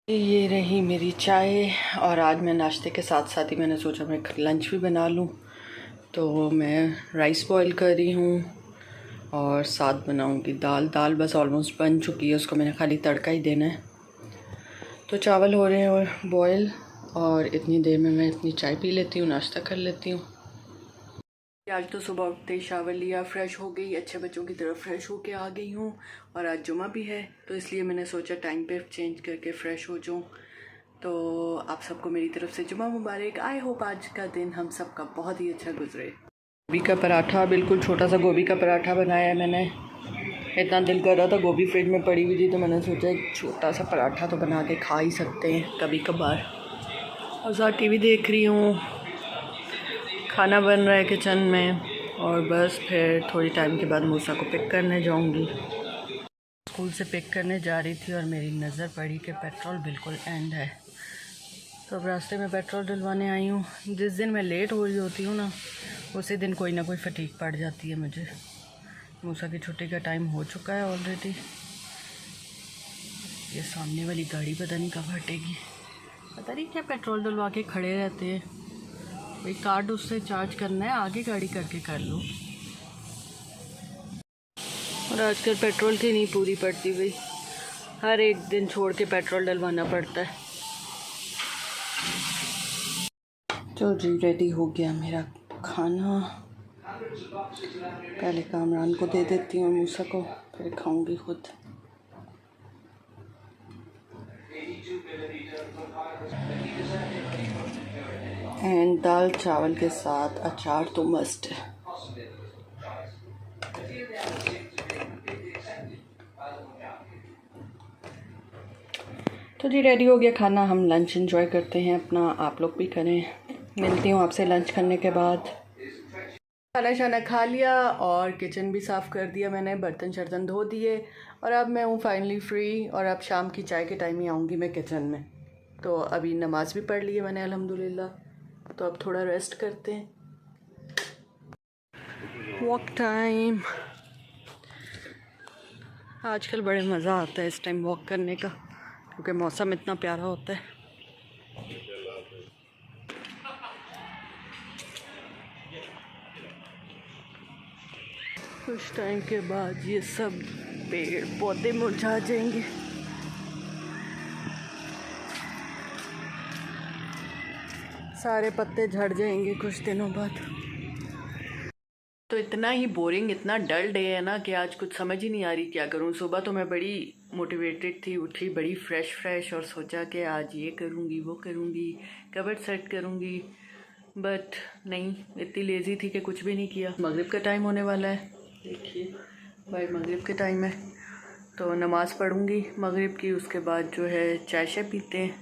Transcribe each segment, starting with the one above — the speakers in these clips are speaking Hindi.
ये रही मेरी चाय। और आज मैं नाश्ते के साथ साथ ही मैंने सोचा मैं लंच भी बना लूँ, तो मैं राइस बॉईल कर रही हूँ और साथ बनाऊँगी दाल बस ऑलमोस्ट बन चुकी है, उसको मैंने खाली तड़का ही देना है। तो चावल हो रहे हैं और बॉईल, और इतनी देर में मैं इतनी चाय पी लेती हूँ, नाश्ता कर लेती हूँ। आज तो सुबह उठते ही शावर लिया, फ्रेश हो गई, अच्छे बच्चों की तरह फ्रेश होके आ गई हूँ। और आज जुमा भी है, तो इसलिए मैंने सोचा टाइम पे चेंज करके फ़्रेश हो जाऊँ। तो आप सबको मेरी तरफ से जुमा मुबारक। आई होप आज का दिन हम सबका बहुत ही अच्छा गुजरे। गोभी का पराठा, बिल्कुल छोटा सा गोभी का पराठा बनाया है मैंने। इतना दिल कर रहा था, गोभी फ्रिज में पड़ी हुई थी, तो मैंने सोचा एक छोटा सा पराठा तो बना के खा ही सकते हैं कभी कभार। और साथ टीवी देख रही हूँ, खाना बन रहा है किचन में, और बस फिर थोड़ी टाइम के बाद मूसा को पिक करने जाऊंगी। स्कूल से पिक करने जा रही थी और मेरी नज़र पड़ी कि पेट्रोल बिल्कुल एंड है, तो अब रास्ते में पेट्रोल डलवाने आई हूँ। जिस दिन मैं लेट हो रही होती हूँ ना, उसी दिन कोई ना कोई फटीक पड़ जाती है मुझे। मूसा की छुट्टी का टाइम हो चुका है ऑलरेडी। ये सामने वाली गाड़ी पता नहीं कब हटेगी, पता नहीं क्या पेट्रोल डलवा के खड़े रहते हैं। भाई कार्ड उससे चार्ज करना है, आगे गाड़ी करके कर लो। और आजकल पेट्रोल की नहीं पूरी पड़ती भाई, हर एक दिन छोड़ के पेट्रोल डलवाना पड़ता है। तो जी रेडी हो गया मेरा खाना, पहले कामरान को दे देती हूँ, मूसा को, फिर खाऊंगी खुद। एंड दाल चावल के साथ अचार तो मस्ट है। तो जी रेडी हो गया खाना, हम लंच एंजॉय करते हैं अपना, आप लोग भी करें। मिलती हूँ आपसे लंच करने के बाद। खाना शाना खा लिया और किचन भी साफ़ कर दिया मैंने, बर्तन शर्तन धो दिए, और अब मैं हूँ फाइनली फ्री। और अब शाम की चाय के टाइम ही आऊँगी मैं किचन में। तो अभी नमाज़ भी पढ़ ली है मैंने अल्हम्दुलिल्लाह, तो अब थोड़ा रेस्ट करते हैं। Walk time. आजकल बड़े मज़ा आता है इस टाइम वॉक करने का, क्योंकि मौसम इतना प्यारा होता है। कुछ टाइम के बाद ये सब पेड़ पौधे मुरझा जाएंगे। सारे पत्ते झड़ जाएंगे कुछ दिनों बाद। तो इतना ही बोरिंग, इतना डल डे है ना कि आज कुछ समझ ही नहीं आ रही क्या करूं। सुबह तो मैं बड़ी मोटिवेटेड थी, उठी बड़ी फ्रेश और सोचा कि आज ये करूंगी वो करूंगी, कबर्ड सेट करूंगी, बट नहीं, इतनी लेज़ी थी कि कुछ भी नहीं किया। मगरिब का टाइम होने वाला है, देखिए भाई मगरिब के टाइम है, तो नमाज़ पढ़ूंगी मगरिब की, उसके बाद जो है चाय शाय पीते हैं,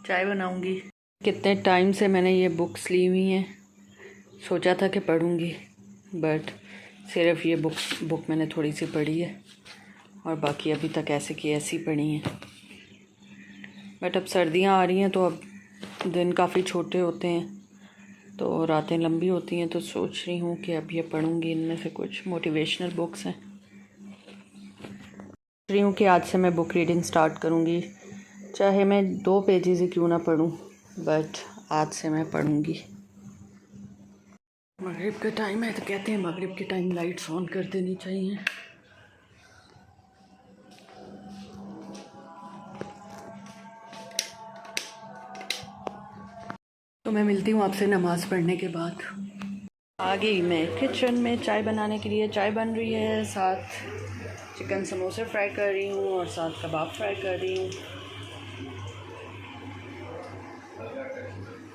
चाय बनाऊंगी। कितने टाइम से मैंने ये बुक्स ली हुई हैं, सोचा था कि पढ़ूंगी, बट सिर्फ ये बुक मैंने थोड़ी सी पढ़ी है, और बाकी अभी तक ऐसे की ऐसी पढ़ी हैं। बट अब सर्दियां आ रही हैं, तो अब दिन काफ़ी छोटे होते हैं, तो रातें लंबी होती हैं, तो सोच रही हूँ कि अब ये पढ़ूंगी। इनमें से कुछ मोटिवेशनल बुक्स हैं, सोच रही हूँ कि आज से मैं बुक रीडिंग स्टार्ट करूँगी, चाहे मैं 2 पेजेस ही क्यों ना पढूँ, बट आज से मैं पढ़ूँगी। मगरिब का टाइम है, तो कहते हैं मगरिब के टाइम लाइट्स ऑन कर देनी चाहिए। तो मैं मिलती हूँ आपसे नमाज़ पढ़ने के बाद। आ गई मैं किचन में चाय बनाने के लिए। चाय बन रही है, साथ चिकन समोसे फ्राई कर रही हूँ और साथ कबाब फ्राई कर रही हूँ।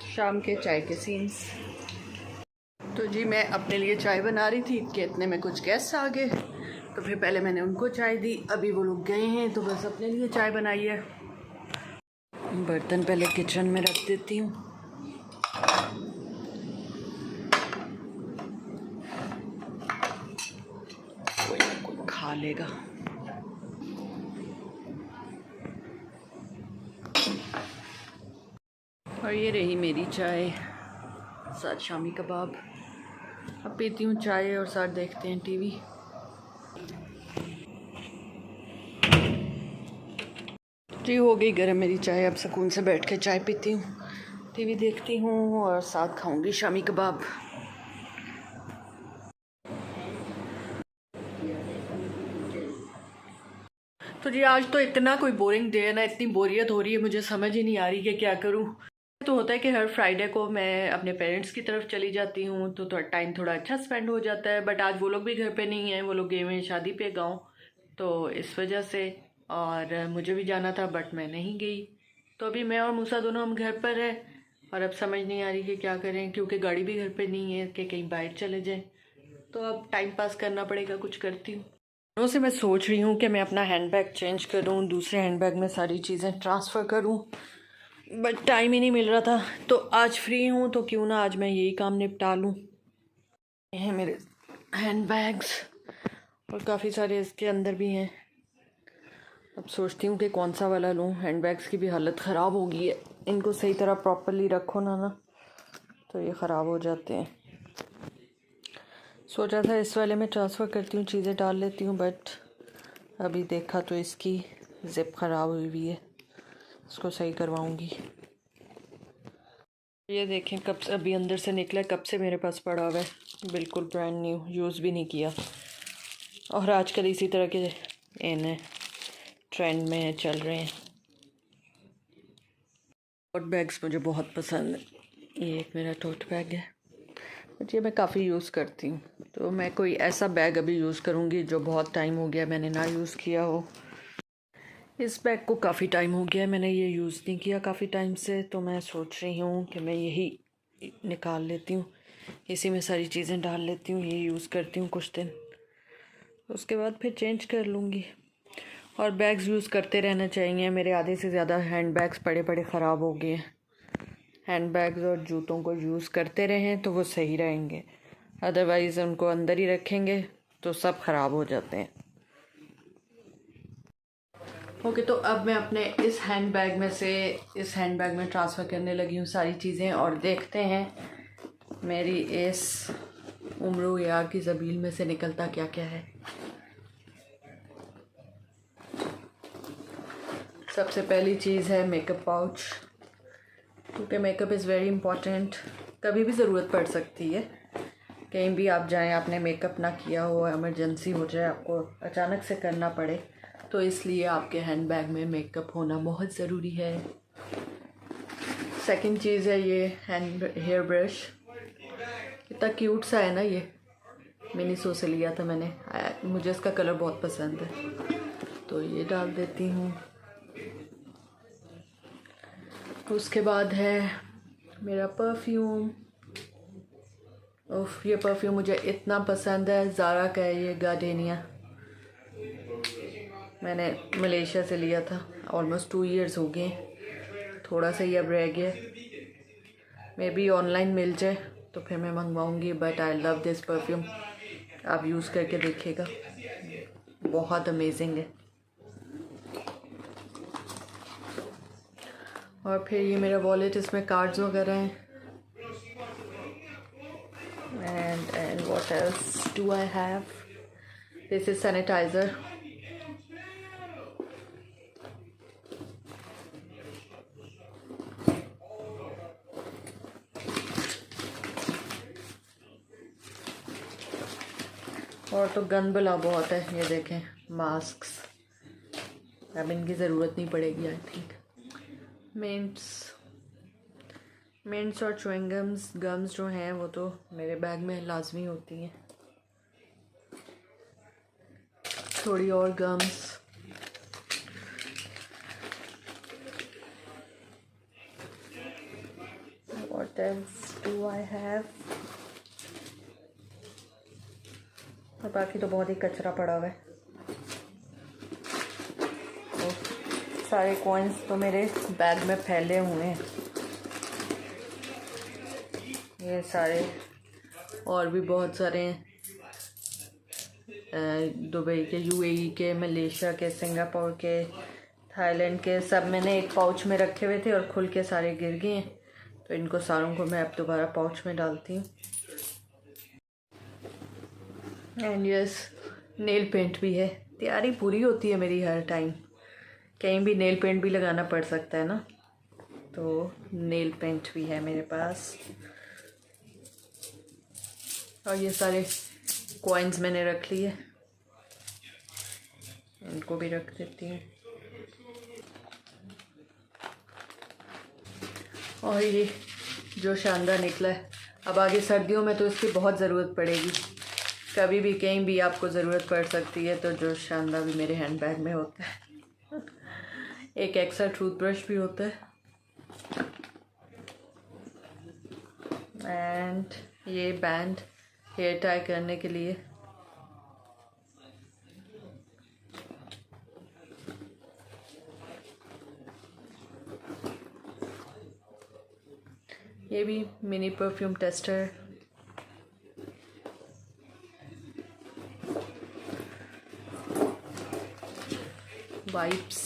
शाम के चाय के सीन्स। तो जी मैं अपने लिए चाय बना रही थी कि इतने में कुछ गेस्ट आ गए, तो फिर पहले मैंने उनको चाय दी, अभी वो लोग गए हैं, तो बस अपने लिए चाय बनाई है। बर्तन पहले किचन में रख देती हूँ। कोई खा लेगा। और ये रही मेरी चाय, साथ शामी कबाब। अब पीती हूँ चाय और साथ देखते हैं टीवी। जी हो गई गर्म मेरी चाय। अब सुकून से बैठ के चाय पीती हूँ, टीवी देखती हूँ और साथ खाऊंगी शामी कबाब। तो जी आज तो इतना कोई बोरिंग डे है ना, इतनी बोरियत हो रही है, मुझे समझ ही नहीं आ रही कि क्या करूँ। तो होता है कि हर फ्राइडे को मैं अपने पेरेंट्स की तरफ चली जाती हूँ तो टाइम थोड़ा अच्छा स्पेंड हो जाता है। बट आज वो लोग भी घर पे नहीं हैं, वो लोग गए हुए हैं शादी पे गाँव, तो इस वजह से। और मुझे भी जाना था बट मैं नहीं गई। तो अभी मैं और मूसा दोनों हम घर पर है और अब समझ नहीं आ रही कि क्या करें, क्योंकि गाड़ी भी घर पे नहीं है कि कहीं बाहर चले जाएं। तो अब टाइम पास करना पड़ेगा, कुछ करती हूँ। दोनों से मैं सोच रही हूँ कि मैं अपना हैंडबैग चेंज करूँ, दूसरे हैंडबैग में सारी चीज़ें ट्रांसफ़र करूँ, बट टाइम ही नहीं मिल रहा था। तो आज फ्री हूँ तो क्यों ना आज मैं यही काम निपटा लूँ। ये हैं मेरे हैंडबैग्स और काफ़ी सारे इसके अंदर भी हैं। अब सोचती हूँ कि कौन सा वाला लूँ। हैंडबैग्स की भी हालत ख़राब हो गई है, इनको सही तरह प्रॉपरली रखो ना तो ये ख़राब हो जाते हैं। सोचा था इस वाले में ट्रांसफ़र करती हूँ, चीज़ें डाल लेती हूँ, बट अभी देखा तो इसकी ज़िप ख़राब हुई हुई है, इसको सही करवाऊँगी। ये देखें कब से अभी अंदर से निकला, कब से मेरे पास पड़ा हुआ है, बिल्कुल ब्रांड न्यू, यूज़ भी नहीं किया। और आजकल इसी तरह के इन ट्रेंड में चल रहे हैं। टोट बैग्स मुझे बहुत पसंद है। ये एक मेरा टोट बैग है, बट ये मैं काफ़ी यूज़ करती हूँ। तो मैं कोई ऐसा बैग अभी यूज़ करूँगी जो बहुत टाइम हो गया मैंने ना यूज़ किया हो। इस बैग को काफ़ी टाइम हो गया, मैंने ये यूज़ नहीं किया काफ़ी टाइम से, तो मैं सोच रही हूँ कि मैं यही निकाल लेती हूँ, इसी में सारी चीज़ें डाल लेती हूँ, ये यूज़ करती हूँ कुछ दिन, उसके बाद फिर चेंज कर लूँगी। और बैग्स यूज़ करते रहना चाहिए। मेरे आधे से ज़्यादा हैंड बैग्स पड़े पड़े ख़राब हो गए हैं। हैंड बैग्स और जूतों को यूज़ करते रहें तो वो सही रहेंगे, अदरवाइज़ उनको अंदर ही रखेंगे तो सब ख़राब हो जाते हैं। ओके, तो अब मैं अपने इस हैंड बैग में से इस हैंड बैग में ट्रांसफ़र करने लगी हूँ सारी चीज़ें, और देखते हैं मेरी इस उम्र यार की ज़बील में से निकलता क्या क्या है। सबसे पहली चीज़ है मेकअप पाउच, क्योंकि मेकअप इज़ वेरी इम्पॉर्टेंट, कभी भी ज़रूरत पड़ सकती है। कहीं भी आप जाएं, आपने मेकअप ना किया हो, इमरजेंसी हो जाए, आपको अचानक से करना पड़े, तो इसलिए आपके हैंड बैग में मेकअप होना बहुत ज़रूरी है। सेकंड चीज़ है ये हेयर ब्रश, कितना क्यूट सा है ना ये, मिनीसो से लिया था मैंने, मुझे इसका कलर बहुत पसंद है, तो ये डाल देती हूँ। उसके बाद है मेरा परफ्यूम। उफ, ये परफ्यूम मुझे इतना पसंद है, ज़ारा का है ये, गार्डेनिया, मैंने मलेशिया से लिया था, ऑलमोस्ट 2 इयर्स हो गए, थोड़ा सा ही अब रह गया, मे बी ऑनलाइन मिल जाए तो फिर मैं मंगवाऊँगी, but I love this perfume, आप यूज़ करके देखिएगा, बहुत अमेजिंग है। और फिर ये मेरा वॉलेट, इसमें कार्ड्स वगैरह हैं, and what else do I have? This is sanitizer. और तो गन बला बहुत है, ये देखें मास्क्स, अब इनकी ज़रूरत नहीं पड़ेगी आई थिंक। मिंट्स और च्युइंगम्स, गम्स जो हैं वो तो मेरे बैग में लाजमी होती हैं। थोड़ी और gums, what else do I have? और बाकी तो बहुत ही कचरा पड़ा हुआ है। सारे कॉइन्स तो मेरे बैग में फैले हुए हैं, ये सारे, और भी बहुत सारे हैं, दुबई के, यूएई के, मलेशिया के, सिंगापुर के, थाईलैंड के, सब मैंने एक पाउच में रखे हुए थे और खुल के सारे गिर गए हैं, तो इनको सारों को मैं अब दोबारा पाउच में डालती हूँ। एंड यस, नेल पेंट भी है, तैयारी पूरी होती है मेरी हर टाइम, कहीं भी नेल पेंट भी लगाना पड़ सकता है ना, तो नेल पेंट भी है मेरे पास। और ये सारे कॉइन्स मैंने रख लिए, इनको भी रख देती हूँ। और ये जो शानदार निकला है, अब आगे सर्दियों में तो इसकी बहुत ज़रूरत पड़ेगी, कभी भी कहीं भी आपको ज़रूरत पड़ सकती है। तो जो शानदार भी मेरे हैंड बैग में होता है। एक एक्स्ट्रा टूथब्रश भी होता है, एंड ये बैंड हेयर टाई करने के लिए। ये भी मिनी परफ्यूम टेस्टर। वाइप्स,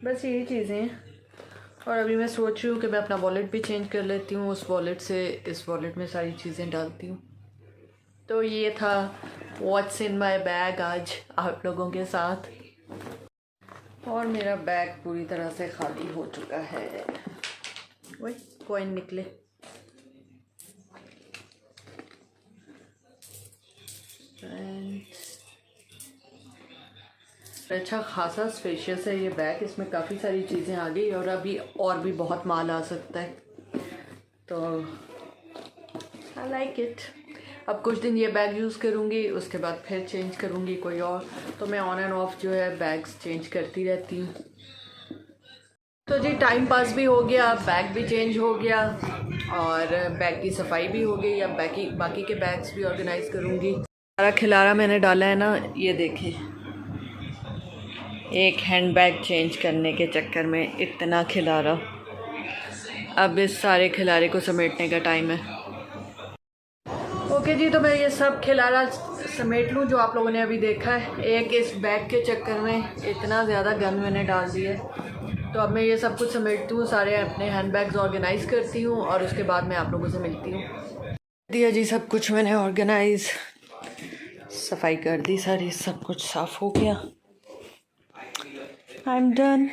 बस यही चीज़ें हैं। और अभी मैं सोच रही हूँ कि मैं अपना वॉलेट भी चेंज कर लेती हूँ, उस वॉलेट से इस वॉलेट में सारी चीज़ें डालती हूँ। तो ये था व्हाट्स इन माय बैग आज आप लोगों के साथ। और मेरा बैग पूरी तरह से खाली हो चुका है। वही कॉइन निकले। अच्छा खासा स्पेशियस है ये बैग, इसमें काफ़ी सारी चीज़ें आ गई और अभी और भी बहुत माल आ सकता है, तो आई लाइक इट। अब कुछ दिन ये बैग यूज़ करूँगी, उसके बाद फिर चेंज करूँगी कोई और। तो मैं ऑन एंड ऑफ जो है बैग्स चेंज करती रहती हूँ। तो जी टाइम पास भी हो गया, बैग भी चेंज हो गया और बैग की सफाई भी हो गई। अब बाकी के बैग्स भी ऑर्गेनाइज़ करूँगी। सारा खिलारा मैंने डाला है ना, ये देखें, एक हैंड बैग चेंज करने के चक्कर में इतना खिलारा। अब इस सारे खिलारे को समेटने का टाइम है। ओके जी, तो मैं ये सब खिलारा समेट लूँ जो आप लोगों ने अभी देखा है। एक इस बैग के चक्कर में इतना ज़्यादा गंद मैंने डाल दिया है, तो अब मैं ये सब कुछ समेटती हूँ, सारे अपने हैंड बैग्स ऑर्गेनाइज़ करती हूँ और उसके बाद मैं आप लोगों से मिलती हूँ। दिया जी सब कुछ मैंने ऑर्गेनाइज़, सफाई कर दी, सारी सब कुछ साफ़ हो गया। I am done.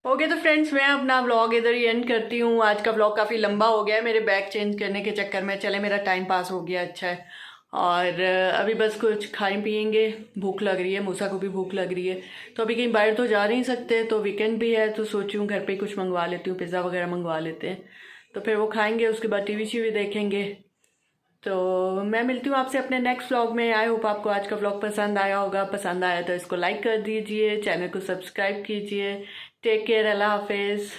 ओके तो फ्रेंड्स, मैं अपना व्लॉग इधर ही एंड करती हूँ। आज का व्लॉग काफ़ी लंबा हो गया है मेरे बैग चेंज करने के चक्कर में। चले मेरा टाइम पास हो गया, अच्छा है। और अभी बस कुछ खाएं पियेंगे, भूख लग रही है, मूसा को भी भूख लग रही है। तो अभी कहीं बाहर तो जा नहीं सकते, तो वीकेंड भी है, तो सोची हूँ घर पे कुछ मंगवा लेती हूँ, पिज़्ज़ा वगैरह मंगवा लेते हैं। तो फिर वो खाएंगे, उसके बाद टीवी शीवी देखेंगे। तो मैं मिलती हूँ आपसे अपने नेक्स्ट व्लॉग में। आई होप आपको आज का व्लॉग पसंद आया होगा। पसंद आया तो इसको लाइक कर दीजिए, चैनल को सब्सक्राइब कीजिए। टेक केयर, अल्लाह हाफिज़।